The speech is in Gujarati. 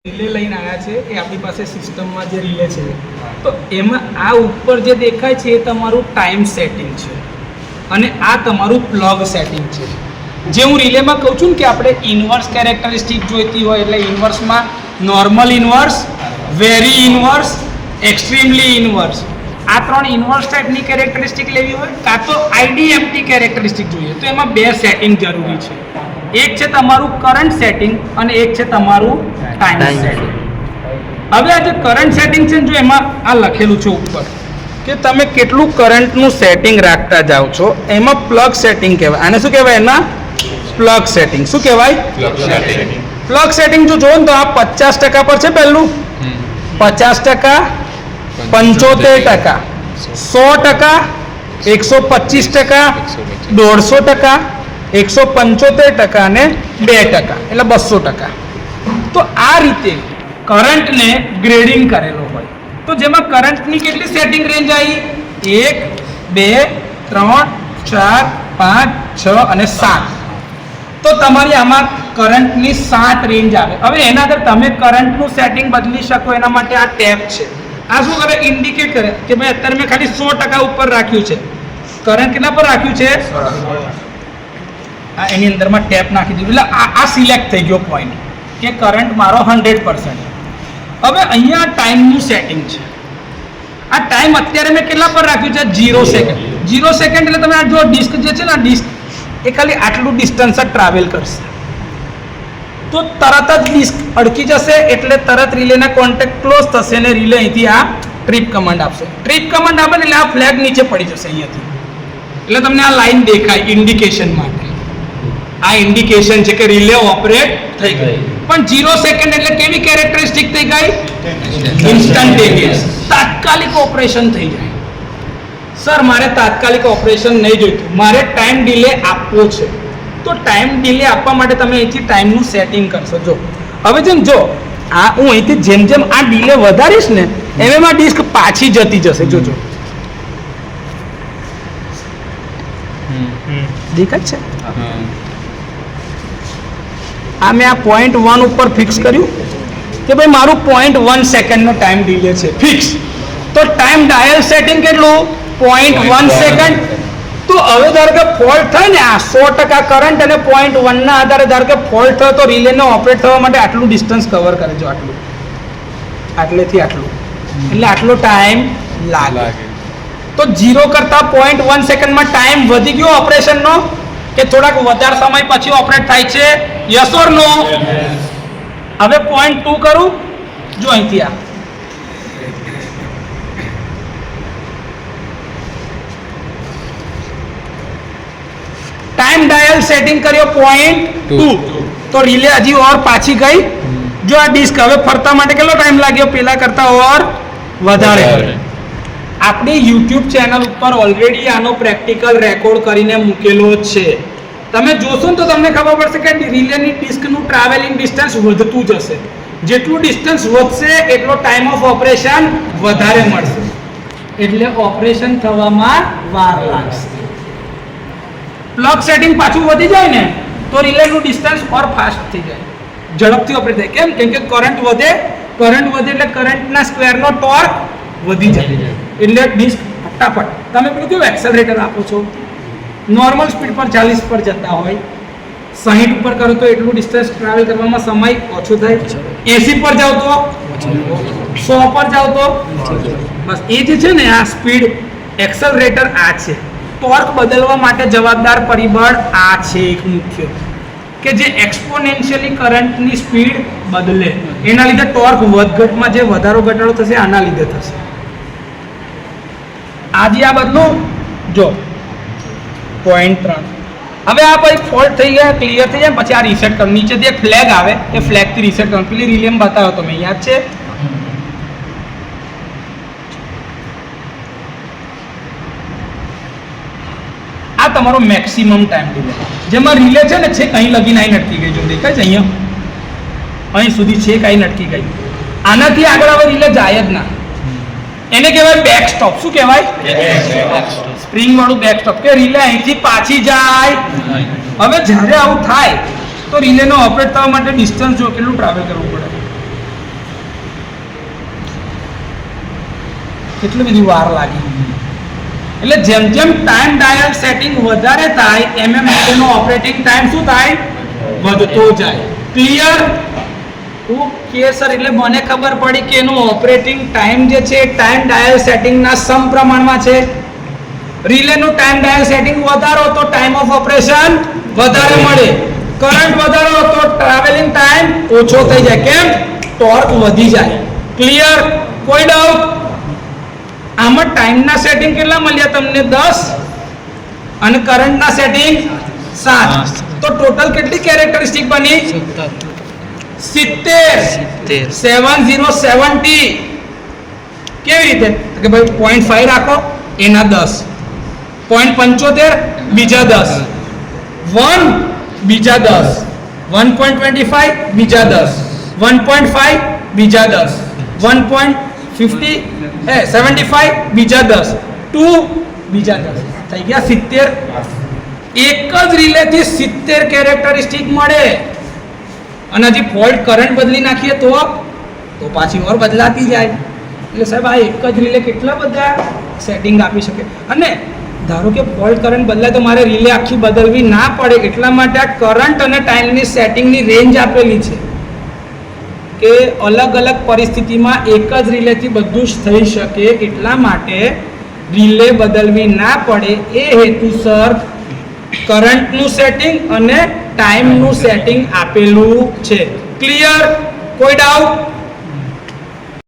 રિલે લઈને આવ્યા છે એ આપણી પાસે સિસ્ટમમાં જે રિલે છે તો એમાં આ ઉપર જે દેખાય છે એ તમારું ટાઈમ સેટિંગ છે અને આ તમારું પ્લગ સેટિંગ છે. જે હું રિલેમાં કહું છું ને કે આપણે ઇન્વર્સ કેરેક્ટરિસ્ટિક જોઈતી હોય એટલે ઇન્વર્સમાં normal inverse, very inverse, extremely inverse, આ ત્રણ ઇન્વર્સ ટાઈપની કેરેક્ટરિસ્ટિક લેવી હોય કાં તો આઈડીએમટી કેરેક્ટરિસ્ટિક જોઈએ તો એમાં બે સેટિંગ જરૂરી છે. એક છે તમારું કરંટ સેટિંગ અને એક છે તમારું ટાઈમ સેટિંગ. હવે આ જે કરંટ સેટિંગ છે જો એમાં આ લખેલું છે ઉપર કે તમે કેટલું કરંટનું સેટિંગ રાખતા જાઓ છો એમાં પ્લગ સેટિંગ કહેવાય. આને શું કહેવાય? એના પ્લગ સેટિંગ. શું કહેવાય? પ્લગ સેટિંગ જો જોવો ને તો આ 50% પર છે પહેલું, 50%, 75%, 100%, 125%, 150%, 175% અને 2% એટલે 200%. તો આ રીતે કરંટને ગ્રેડિંગ કરેલો હોય તો જેમાં કરંટની કેટલી સેટિંગ રેન્જ આવી? 1, 2, 3, 4, 5, 6 અને 7. તો તમારી આમાં કરંટની 7 રેન્જ આવે. હવે એના અંદર તમે કરંટનું સેટિંગ બદલી શકો એના માટે આ ટેપ છે. આ શું કરે? ઇન્ડિકેટ કરે કે ભાઈ અત્યારે મેં ખાલી 100% ઉપર રાખ્યું છે. કરંટ કેટલા પર રાખ્યું છે? આ એની અંદરમાં ટેપ નાખી દીધું એટલે આ સિલેક્ટ થઈ ગયો પોઈન્ટ કે કરંટ મારો 100%. હવે અહીંયા ટાઈમનું સેટિંગ છે. આ ટાઈમ અત્યારે મેં કેટલા પર રાખ્યું છે? 0 સેકન્ડ. 0 સેકન્ડ એટલે તમે આ જો ડિસ્ક જે છે ને ડિસ્ક એ ખાલી આટલું ડિસ્ટન્સ જ ટ્રાવેલ કરશે તો તરત જ ડિસ્ક અડકી જશે એટલે તરત રિલેના કોન્ટેક્ટ ક્લોઝ થશે અને રિલે અહીંથી આ ટ્રીપ કમાન્ડ આપશે. ટ્રીપ કમાન્ડ આપે એટલે આ ફ્લેગ નીચે પડી જશે અહીંયાથી એટલે તમને આ લાઈન દેખાય ઇન્ડિકેશન માટે. આ ઇન્ડિકેશન છે કે રિલે ઓપરેટ થઈ ગઈ. પણ 0 સેકન્ડ એટલે કેવી કેરેક્ટરિસ્ટિક થઈ ગઈ? ઇન્સ્ટન્ટેનિયસ, તાત્કાલિક ઓપરેશન થઈ જાય. સર મારે તાત્કાલિક ઓપરેશન નહીં જોઈતું, મારે ટાઈમ ડિલે આપવો છે. તો ટાઈમ ડિલે આપવા માટે તમે અહીંથી ટાઈમનું સેટિંગ કરશો. જો હવે જેમ જો આ હું અહીંથી જેમ જેમ આ ડિલે વધારીશ ને એમ આ ડિસ્ક પાછી જતી જશે. જોજો દેખાય છે? આ મેં આ 0.1 ઉપર ફિક્સ કર્યું કે ભાઈ મારું 0.1 સેકન્ડનો ટાઈમ ડિલે છે ફિક્સ. તો ટાઈમ ડાયલ સેટિંગ કેટલું? 0.1 સેકન્ડ. તો હવે ધારો કે ફોલ્ટ થાય ને આ 100% કરંટ અને 0.1 ના આધારે ધારો કે ફોલ્ટ થયો તો રિલેને ઓપરેટ થવા માટે આટલું ડિસ્ટન્સ કવર કરે છે. આટલું આટલેથી આટલું એટલે આટલો ટાઈમ લાગે. તો 0 કરતાં 0.1 સેકન્ડમાં ટાઈમ વધી ગયો ઓપરેશનનો કે થોડાક વધારે સમય પછી ઓપરેટ થાય છે? યસ ઓર નો? હવે 0.2 કરું. જો અહીંથી આ ટાઈમ ડાયલ સેટિંગ કર્યો 0.2 તો રિલે હજી ઓર પાછી ગઈ. જો આ ડિસ્ક હવે ફરતા માટે કેટલો ટાઈમ લાગ્યો? પેલા કરતા ઓર વધારે. આપણી YouTube ચેનલ ઉપર ઓલરેડી આનો પ્રેક્ટિકલ રેકોર્ડ કરીને મૂકેલો છે. તમે જોશો ને તો તમને ખબર પડશે કે રિલેની ડિસ્કનું ટ્રાવેલિંગ ડિસ્ટન્સ વધતું જશે. જેટલું ડિસ્ટન્સ વધશે એટલો ટાઈમ ઓફ ઓપરેશન વધારે મળશે એટલે ઓપરેશન થવામાં વાર લાગશે. પ્લગ સેટિંગ પાછું વધી જાય ને તો રિલેનું ડિસ્ટન્સ ઓર ફાસ્ટ થઈ જાય, ઝડપથી ઓપરેટ થાય. કેમ? કેમ કે કરંટ વધે એટલે કરંટના સ્ક્વેરનો ટોર્ક વધી જાય એટલે ડિસ્ક ફટાફટ. તમે પેલું કેવું એક્સેલરેટર આપો છો, નોર્મલ સ્પીડ પર 40 પર જતા હોય 60 ઉપર કરો તો એટલું ડિસ્ટન્સ ટ્રાવેલ કરવામાં સમય ઓછો થાય. 80 પર જાઓ તો 100 પર જાઓ તો બસ. એ જે છે ને આ સ્પીડ એક્સેલરેટર આ છે. ટોર્ક બદલવા માટે જવાબદાર પરિબળ આ છે એક મુખ્ય કે જે એક્સપોનેન્શિયલી કરંટની સ્પીડ બદલે એના લીધે ટોર્ક વધઘટમાં જે વધારો ઘટાડો થશે આના લીધે થશે. આજે આ બદલું જો 0.3. હવે આ પછી ફોલ્ટ થઈ ગયા, ક્લિયર થઈ જાય પછી આ રીસેટ કરો. નીચેથી એક ફ્લેગ આવે એ ફ્લેગથી રીસેટ કરો. પેલી રિલેમ બતાવ્યો તમે યાદ છે? આ તમારો મેક્સિમમ ટાઈમ ડિલે જેમાં રિલે છે ને છેક અહીં લગીને અહીં અટકી ગઈ. જો દેખાય છે અહીંયા અહીં સુધી છેક અહીં અટકી ગઈ. આનાથી આગળ હવે રિલે જાય જ ના. એને કહેવાય બેક સ્ટોપ. શું કહેવાય? સ્પ્રિંગ વાળું બેક સ્ટોપ કે રિલે અહીંથી પાછી જાય. હવે જ્યારે આવું થાય તો રિલેનો ઓપરેટ થવા માટે ડિસ્ટન્સ જો કેટલું ટ્રાવેલ કરવું પડે? કેટલી બધી વાર લાગી. એટલે જેમ જેમ ટાઈમ ડાયલ સેટિંગ વધારે થાય એમ એનો ઓપરેટિંગ ટાઈમ શું થાય? વધતો જાય. ક્લિયર? ઓકે સર, એટલે મને ખબર પડી કે એનો ઓપરેટિંગ ટાઈમ જે છે ટાઈમ ડાયલ સેટિંગના સમપ્રમાણમાં છે. રિલેનું ટાઈમ ડાયલ સેટિંગ વધારો તો ટાઈમ ઓફ ઓપરેશન વધારે મળે, કરંટ વધારો તો ટ્રાવેલિંગ ટાઈમ ઓછો થઈ જાય. કેમ? ટોર્ક વધી જાય. ક્લિયર? કોઈ ડાઉટ? આમાં ટાઈમના સેટિંગ કેટલા મળ્યા તમને? 10 અને કરંટના સેટિંગ 7. તો ટોટલ કેટલી કેરેક્ટરિસ્ટિક બની? 70. 70. કેવી રીતે? કે ભાઈ 0.5 રાખો, એના 10, 0.75 બીજા 10, 1 બીજા 10, 1.25 બીજા 10, 1.5 બીજા 10, 75 બીજા 10, 2 બીજા 10, થઈ ગયા 70. એક જ રિલેથી 70 કેરેક્ટરિસ્ટિક મળે. અને હજી ફોલ્ટ કરંટ બદલી નાખીએ તો પાછી ઓર બદલાતી જાય. એટલે સાહેબ આ એક જ રિલે કેટલા બધા સેટિંગ આપી શકે. અને ધારો કે ફોલ્ટ કરંટ બદલાય તો મારે રિલે આખી બદલવી ના પડે, એટલા માટે આ કરંટ અને ટાઈમની સેટિંગની રેન્જ આપેલી છે કે અલગ અલગ પરિસ્થિતિમાં એક જ રિલેથી બધું જ થઈ શકે. એટલા માટે રિલે બદલવી ના પડે એ હેતુસર કરંટનું સેટિંગ અને ટાઈમનું સેટિંગ આપેલું છે. ક્લિયર? કોઈ ડાઉટ?